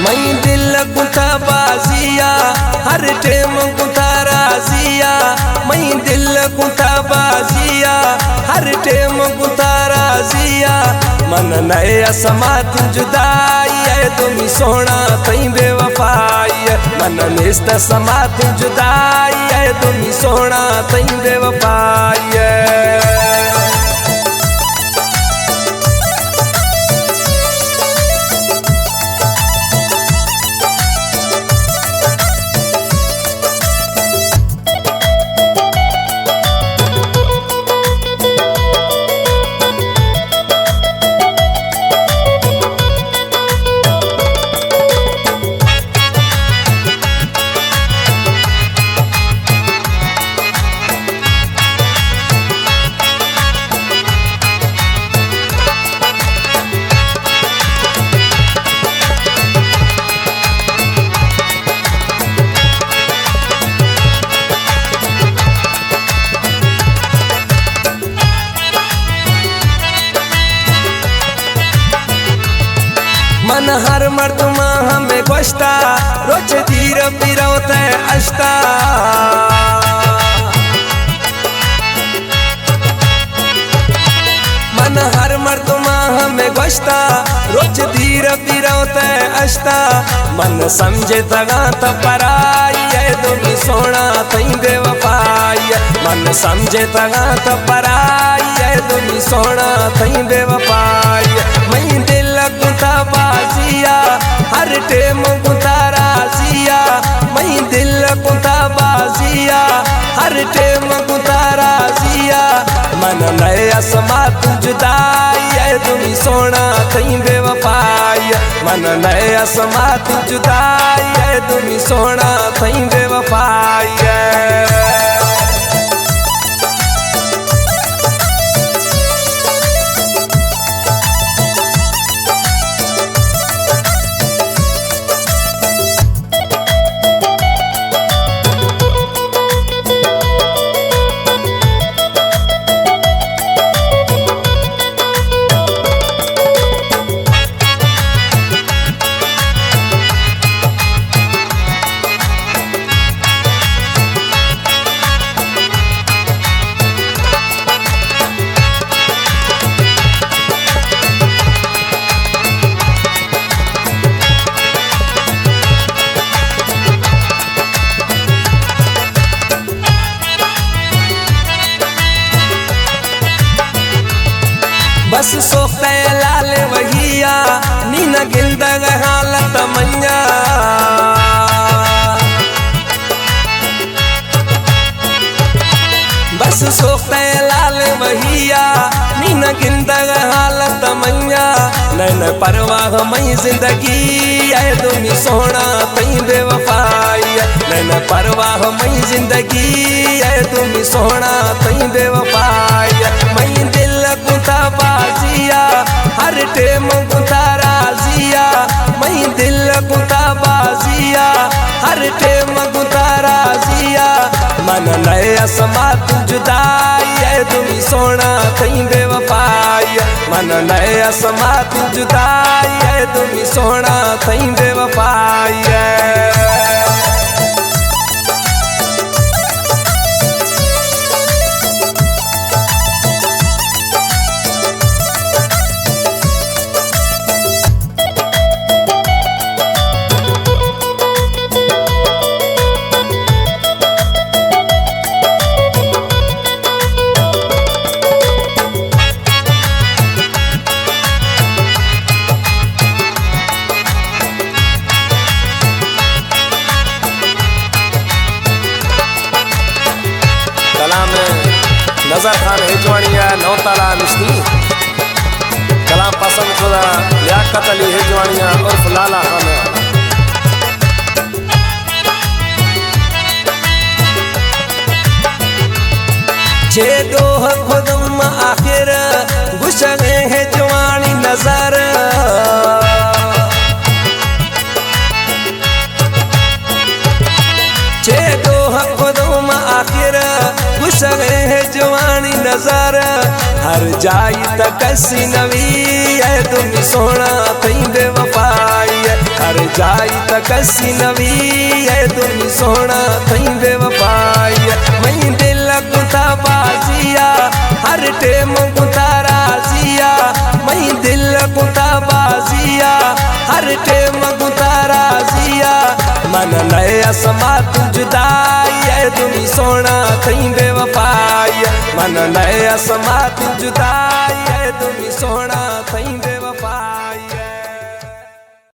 मैं दिल गुथा बाजिया हर टेम गुथा राजिया मैं दिल गुथा बाजिया हर टेम गुथा राजिया मन नए समात जुदाई है तुम सोना तई बेवफाई मन निस्त समात जुदाई है तुम सोना तई बेवफाई मन हर मर्द माह में गोश्ता रोज धीर पिरोते अश्ता मन हर मर्द माह में गोश्ता रोज धीर पिरोते अश्ता मन समझे तगा तो पराई है तुम सोना तई बेवफाई मन समझे तगा तो पराई है तुम सोना तई बेवफाई मैं दिल गुथा बाजिया हर टेम गुथा राजिया मैं दिल गुथा बाजिया हर टेम गुथा राजिया मन नए समात जुदाई है तुम सोना तई बेवफाई मन नए समात जुदाई है तुम सोना तई बेवफाई बस सोखते लाल वहिया नीना गिंदग हालत मन्या बस सोखते लाल वहिया नीना गिंदग हालत मन्या नैन परवाह मई जिंदगी है तुम सोना तई बेवफाई नैन परवाह मई जिंदगी है तुम सोना तई बेवफाई मैं दिल गुथा बाजिया हर टेम गुथा राजिया मैं दिल गुथा बाजिया हर टेम गुथा राजिया मन नए समात जुदाई है तुम सोना तई बेवफाई मन नए समात जुदाई है तुम सोना तई बेवफाई नजर खान हिजवानिया नौताला निश्ती कलाम पसंद खुदा लियाकत अली हिजवानिया उर्फ लाला खान जे दोह खुदम आखिर गुशगे हिजवानी नजर जे दोह खुदम आखिर गुशगे हिजवानी नजर हर जाई तक कसी नवी है तुम सोना तई बेवफाई हर जाई त कसी नवी है तुम सोना थई बेवफाई मैं दिल गुता बाजिया हर टेम गुता राजिया मैं दिल गुता बाजिया हर टेम गुता राजिया मन नया समा तू जुदाई है तुम सोना थई बेवफाई मन नया समा तू जुदाई है तुम सोना थई